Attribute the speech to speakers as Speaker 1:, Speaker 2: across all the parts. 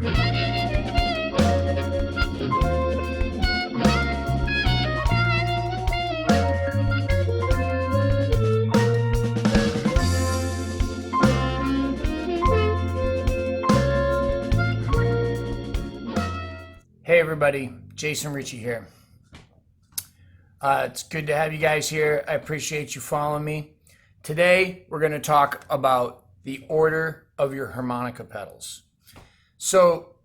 Speaker 1: Hey everybody, Jason Ricci here. It's good to have you guys here. I appreciate you following me. Today we're going to talk about the order of your harmonica pedals. So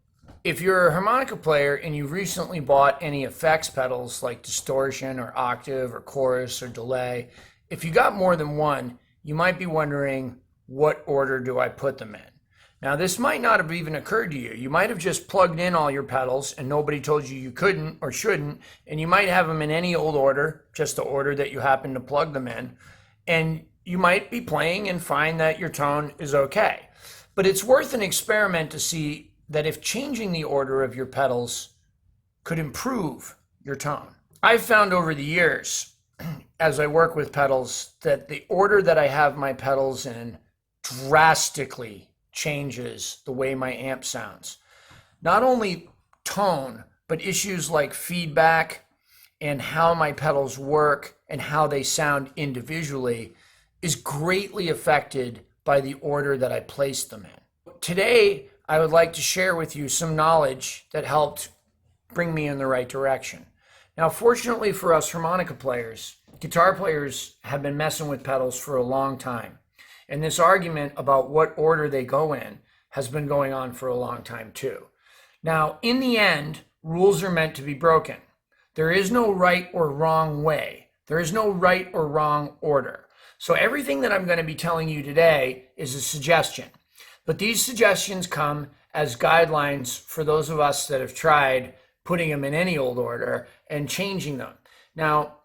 Speaker 1: if you're a harmonica player and you recently bought any effects pedals like distortion or octave or chorus or delay, if you got more than one, you might be wondering, what order do I put them in? Now, this might not have even occurred to you. You might have just plugged in all your pedals and nobody told you you couldn't or shouldn't, and you might have them in any old order, just the order that you happen to plug them in, and you might be playing and find that your tone is okay. But it's worth an experiment to see that if changing the order of your pedals could improve your tone. I've found over the years, as I work with pedals, that the order that I have my pedals in drastically changes the way my amp sounds. Not only tone, but issues like feedback and how my pedals work and how they sound individually is greatly affected by the order that I place them in. Today, I would like to share with you some knowledge that helped bring me in the right direction. Now, fortunately for us harmonica players, guitar players have been messing with pedals for a long time. And this argument about what order they go in has been going on for a long time too. Now, in the end, rules are meant to be broken. There is no right or wrong way. There is no right or wrong order. So everything that I'm going to be telling you today is a suggestion. But these suggestions come as guidelines for those of us that have tried putting them in any old order and changing them. Now,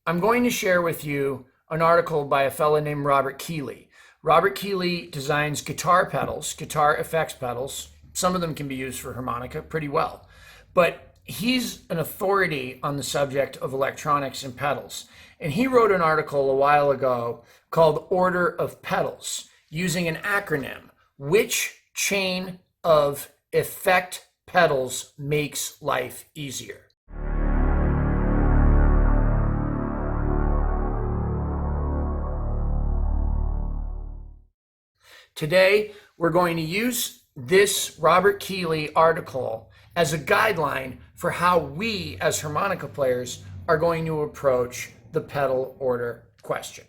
Speaker 1: I'm going to share with you an article by a fellow named Robert Keely. Robert Keely designs guitar pedals, guitar effects pedals. Some of them can be used for harmonica pretty well. But he's an authority on the subject of electronics and pedals. And he wrote an article a while ago called Order of Pedals, using an acronym: which chain of effect pedals makes life easier? Today, we're going to use this Robert Keely article as a guideline for how we as harmonica players are going to approach the pedal order question.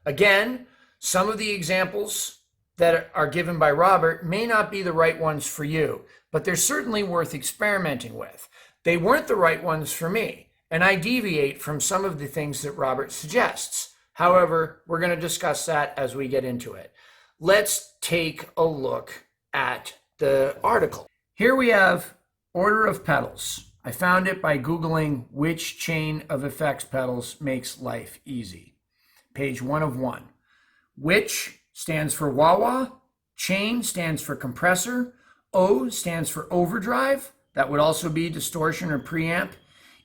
Speaker 1: Again, some of the examples that are given by Robert may not be the right ones for you, but they're certainly worth experimenting with. They weren't the right ones for me, and I deviate from some of the things that Robert suggests. However, we're going to discuss that as we get into it. Let's take a look at the article. Here we have Order of Pedals. I found it by Googling which chain of effects pedals makes life easy. Page 1 of 1. Which stands for wah-wah. Chain stands for compressor. O stands for overdrive. That would also be distortion or preamp.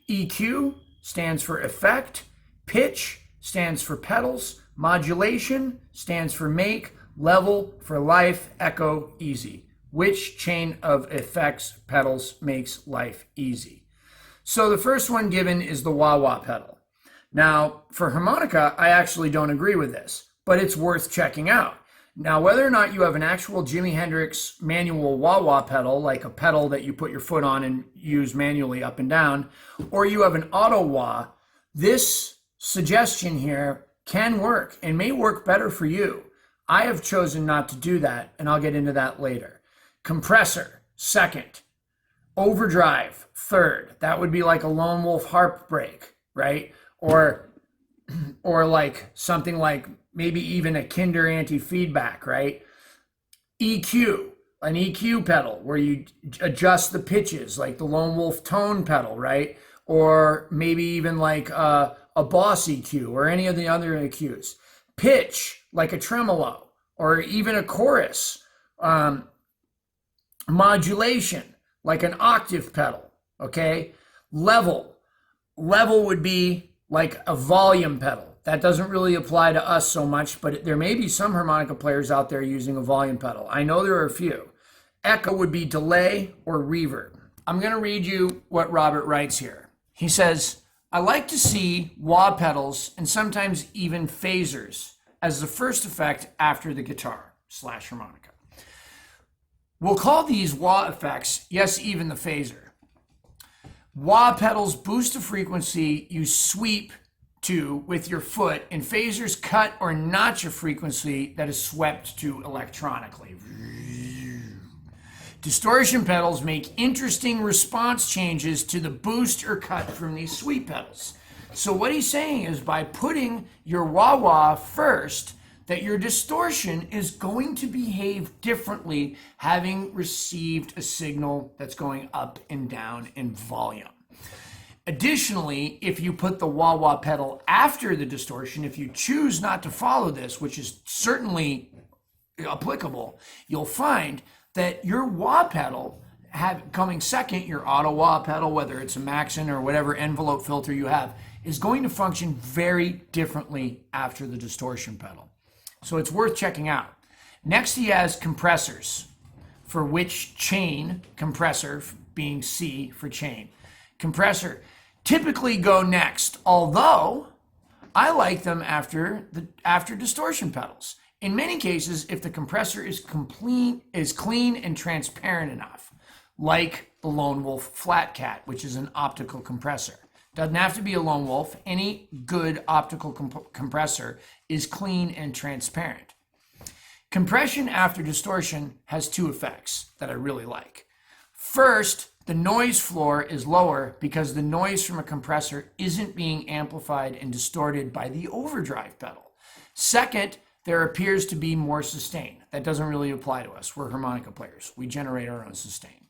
Speaker 1: EQ stands for effect. Pitch stands for pedals. Modulation stands for make. Level for life, echo, easy. Which chain of effects pedals makes life easy? So the first one given is the wah-wah pedal. Now, for harmonica, I actually don't agree with this, but it's worth checking out. Now, whether or not you have an actual Jimi Hendrix manual wah-wah pedal, like a pedal that you put your foot on and use manually up and down, or you have an auto wah, this suggestion here can work and may work better for you. I have chosen not to do that, and I'll get into that later. Compressor, second. Overdrive, third. That would be like a lone wolf harp break, right? Or like something like maybe even a Kinder anti-feedback, right? EQ, an EQ pedal where you adjust the pitches, like the lone wolf tone pedal, right? Or maybe even like a Boss EQ or any of the other EQs. Pitch, like a tremolo, or even a chorus. Modulation, like an octave pedal, okay? Level would be like a volume pedal. That doesn't really apply to us so much, but there may be some harmonica players out there using a volume pedal. I know there are a few. Echo would be delay or reverb. I'm going to read you what Robert writes here. He says, I like to see wah pedals and sometimes even phasers as the first effect after the guitar / harmonica. We'll call these wah effects, yes, even the phaser. Wah pedals boost the frequency you sweep to with your foot, and phasers cut or notch a frequency that is swept to electronically. Distortion pedals make interesting response changes to the boost or cut from these sweep pedals. So what he's saying is by putting your wah-wah first, that your distortion is going to behave differently having received a signal that's going up and down in volume. Additionally, if you put the wah-wah pedal after the distortion, if you choose not to follow this, which is certainly applicable, you'll find that your wah pedal coming second, your auto wah pedal, whether it's a Maxon or whatever envelope filter you have, is going to function very differently after the distortion pedal. So it's worth checking out. Next, he has compressors, for which chain, compressor being C for chain. Compressor typically go next, although I like them after distortion pedals. In many cases, if the compressor is clean and transparent enough, like the Lone Wolf Flat Cat, which is an optical compressor. Doesn't have to be a Lone Wolf. Any good optical compressor is clean and transparent. Compression after distortion has two effects that I really like. First, the noise floor is lower because the noise from a compressor isn't being amplified and distorted by the overdrive pedal. Second, there appears to be more sustain. That doesn't really apply to us. We're harmonica players. We generate our own sustain.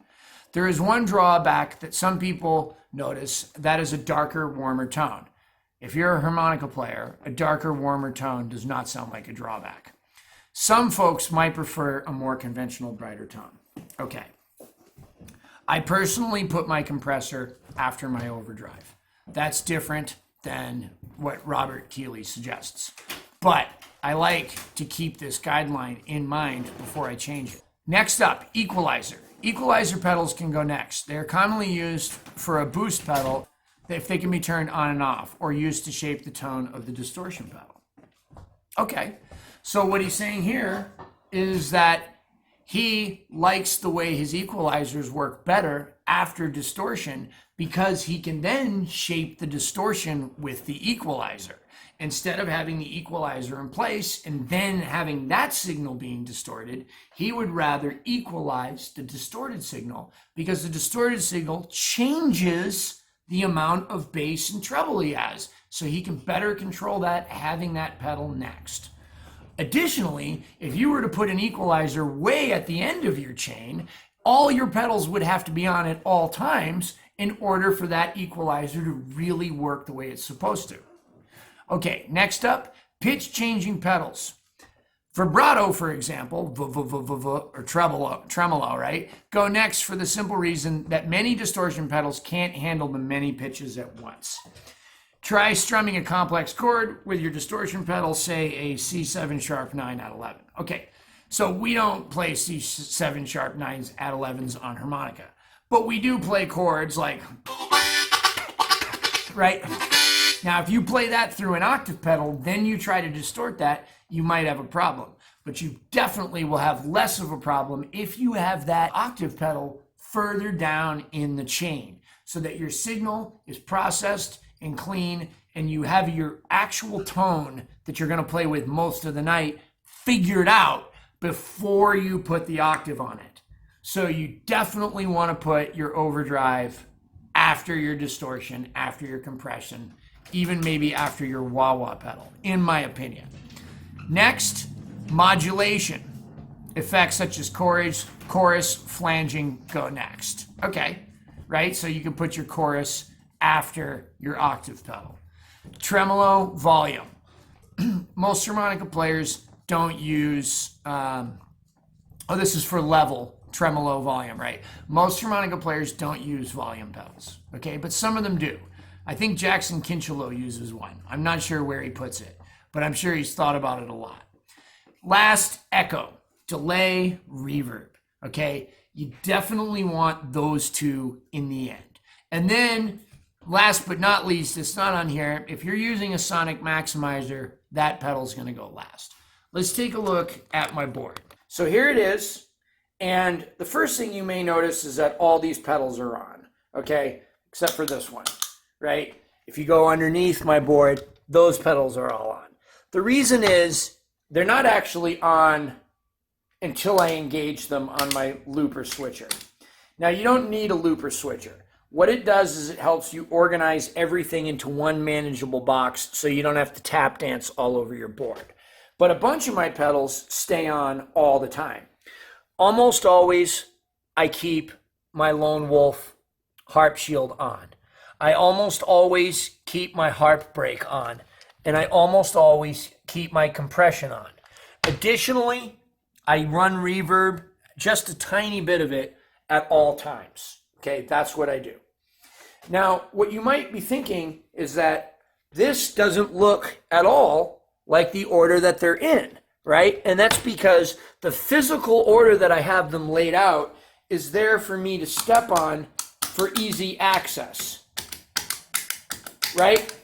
Speaker 1: There is one drawback that some people notice, that is a darker, warmer tone. If you're a harmonica player, a darker, warmer tone does not sound like a drawback. Some folks might prefer a more conventional, brighter tone. Okay. I personally put my compressor after my overdrive. That's different than what Robert Keely suggests. But I like to keep this guideline in mind before I change it. Next up, equalizer. Equalizer pedals can go next. They are commonly used for a boost pedal if they can be turned on and off, or used to shape the tone of the distortion pedal. Okay, so what he's saying here is that he likes the way his equalizers work better after distortion because he can then shape the distortion with the equalizer. Instead of having the equalizer in place and then having that signal being distorted, he would rather equalize the distorted signal because the distorted signal changes the amount of bass and treble he has. So he can better control that having that pedal next. Additionally, if you were to put an equalizer way at the end of your chain, all your pedals would have to be on at all times in order for that equalizer to really work the way it's supposed to. Okay, next up, pitch changing pedals. Vibrato, for example, or tremolo, right? Go next for the simple reason that many distortion pedals can't handle the many pitches at once. Try strumming a complex chord with your distortion pedal, say a C7 sharp 9 at 11. Okay, so we don't play C7 sharp 9s at 11s on harmonica, but we do play chords like, right? Now, if you play that through an octave pedal, then you try to distort that, you might have a problem. But you definitely will have less of a problem if you have that octave pedal further down in the chain so that your signal is processed and clean and you have your actual tone that you're going to play with most of the night figured out before you put the octave on it. So you definitely want to put your overdrive after your distortion, after your compression, even maybe after your wah-wah pedal, in my opinion. Next, modulation. Effects such as chorus, flanging go next. Okay, right? So you can put your chorus after your octave pedal. Tremolo, volume. Most harmonica players don't use, this is for level, tremolo, volume, right? Most harmonica players don't use volume pedals, okay? But some of them do. I think Jackson Kinchelow uses one. I'm not sure where he puts it, but I'm sure he's thought about it a lot. Last, echo, delay, reverb, okay? You definitely want those two in the end. And then, last but not least, it's not on here, if you're using a sonic maximizer, that pedal's going to go last. Let's take a look at my board. So here it is, and the first thing you may notice is that all these pedals are on, okay, except for this one, right? If you go underneath my board, those pedals are all on. The reason is they're not actually on until I engage them on my looper switcher. Now, you don't need a looper switcher. What it does is it helps you organize everything into one manageable box so you don't have to tap dance all over your board. But a bunch of my pedals stay on all the time. Almost always, I keep my Lone Wolf harp shield on. I almost always keep my harp brake on. And I almost always keep my compression on. Additionally, I run reverb, just a tiny bit of it, at all times. Okay, that's what I do. Now, what you might be thinking is that this doesn't look at all like the order that they're in, right? And that's because the physical order that I have them laid out is there for me to step on for easy access, right?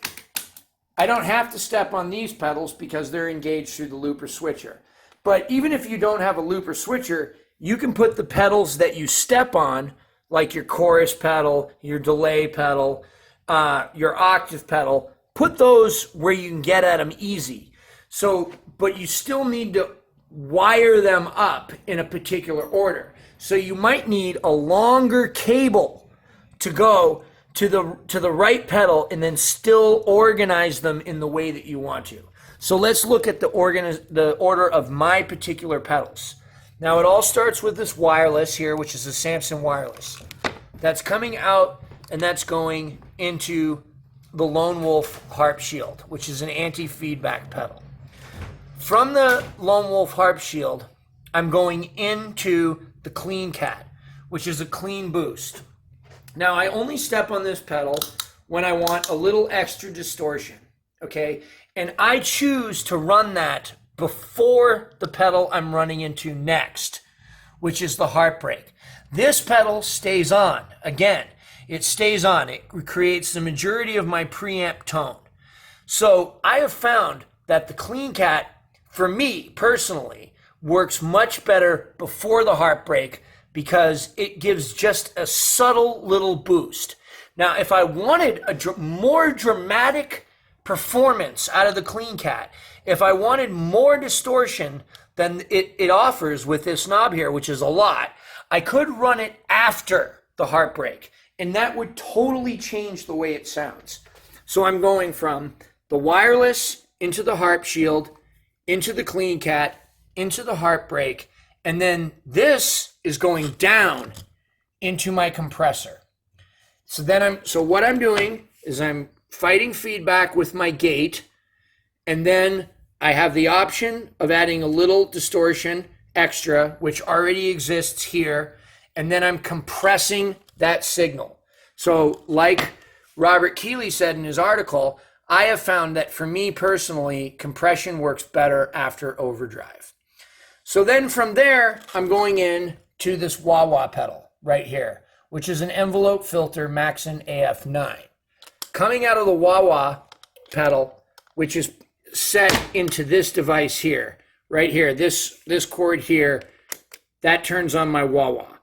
Speaker 1: I don't have to step on these pedals because they're engaged through the looper switcher. But even if you don't have a looper switcher, you can put the pedals that you step on, like your chorus pedal, your delay pedal, your octave pedal, put those where you can get at them easy. So, but you still need to wire them up in a particular order. So you might need a longer cable to go to the right pedal and then still organize them in the way that you want to. So let's look at the order of my particular pedals. Now it all starts with this wireless here, which is a Samson wireless. That's coming out and that's going into the Lone Wolf harp shield, which is an anti-feedback pedal. From the Lone Wolf harp shield, I'm going into the Clean Cat, which is a clean boost. Now I only step on this pedal when I want a little extra distortion, okay? And I choose to run that before the pedal I'm running into next, which is the harp brake. This pedal stays on. Again, it stays on. It creates the majority of my preamp tone. So I have found that the Clean Cat, for me personally, works much better before the harp brake because it gives just a subtle little boost. Now, if I wanted a more dramatic performance out of the Clean Cat, if I wanted more distortion than it offers with this knob here, which is a lot, I could run it after the harp brake, and that would totally change the way it sounds. So I'm going from the wireless into the harp shield, into the Clean Cat, into the harp brake, and then this is going down into my compressor. So what I'm doing is I'm fighting feedback with my gate, and then I have the option of adding a little distortion extra, which already exists here, and then I'm compressing that signal. So like Robert Keely said in his article, I have found that for me personally, compression works better after overdrive. So then from there, I'm going in to this wah-wah pedal right here, which is an envelope filter Maxon AF9. Coming out of the wah-wah pedal, which is set into this device here, right here, this cord here, that turns on my wah-wah.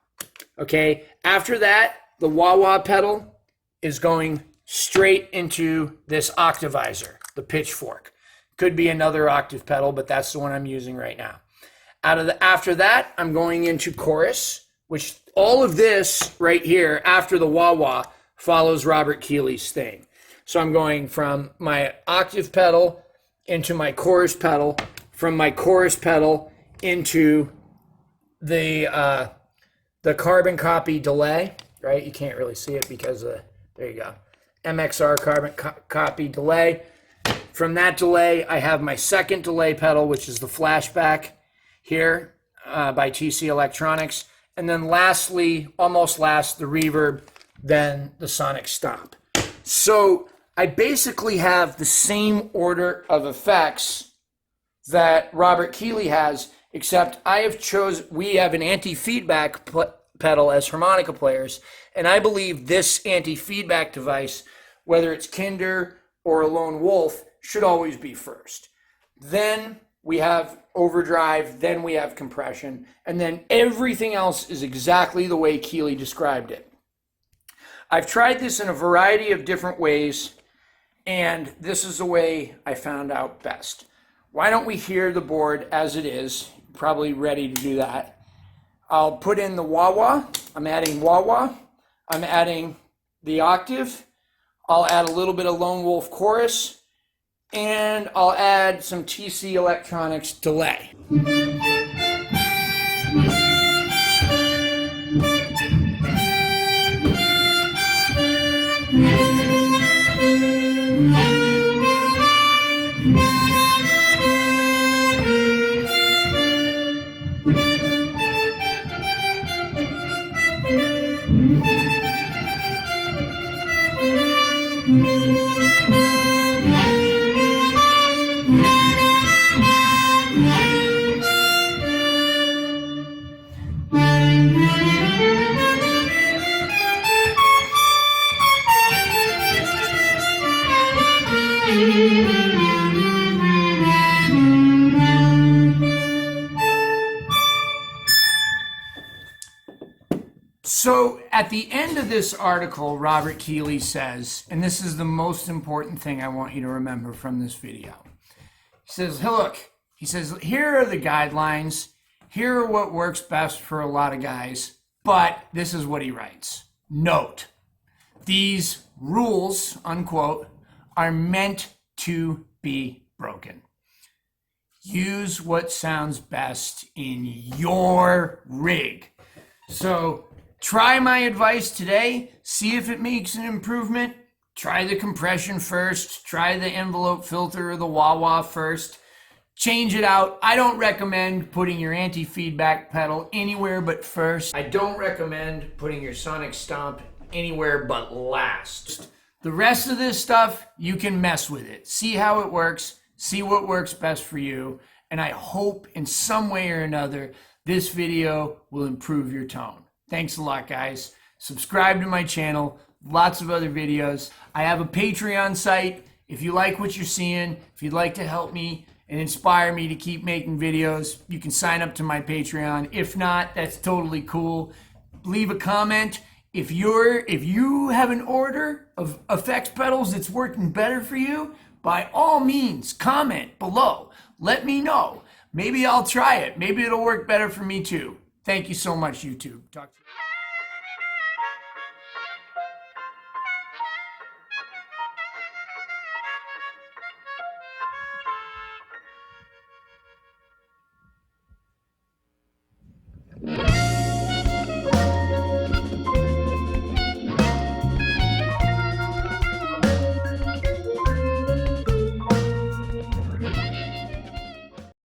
Speaker 1: Okay, after that, the wah-wah pedal is going straight into this octavizer, the pitchfork. Could be another octave pedal, but that's the one I'm using right now. After that, I'm going into chorus, which all of this right here after the wah-wah follows Robert Keely's thing. So I'm going from my octave pedal into my chorus pedal, from my chorus pedal into the carbon copy delay, right? You can't really see it because there you go. MXR carbon copy delay. From that delay, I have my second delay pedal, which is the flashback here by TC Electronics. And then lastly, almost last, the reverb, then the sonic stop. So I basically have the same order of effects that Robert Keely has, except we have an anti-feedback pedal as harmonica players. And I believe this anti-feedback device, whether it's Kinder or a lone wolf, should always be first. Then we have overdrive, then we have compression, and then everything else is exactly the way Keeley described it. I've tried this in a variety of different ways, and this is the way I found out best. Why don't we hear the board as it is? Probably ready to do that. I'll put in the wah-wah. I'm adding wah-wah. I'm adding the octave. I'll add a little bit of lone wolf chorus, and I'll add some TC Electronics delay. So at the end of this article, Robert Keely says, and this is the most important thing I want you to remember from this video. He says, hey, look, he says, here are the guidelines. Here are what works best for a lot of guys, but this is what he writes. Note, these rules, unquote, are meant to be broken. Use what sounds best in your rig. So try my advice today. See if it makes an improvement. Try the compression first. Try the envelope filter or the wah-wah first. Change it out. I don't recommend putting your anti-feedback pedal anywhere but first. I don't recommend putting your sonic stomp anywhere but last. The rest of this stuff, you can mess with it. See how it works. See what works best for you. And I hope in some way or another, this video will improve your tone. Thanks a lot, guys. Subscribe to my channel. Lots of other videos. I have a Patreon site. If you like what you're seeing, if you'd like to help me and inspire me to keep making videos, you can sign up to my Patreon. If not, that's totally cool. Leave a comment. If you have an order of effects pedals that's working better for you, by all means, comment below. Let me know. Maybe I'll try it. Maybe it'll work better for me too. Thank you so much, YouTube. Talk to you.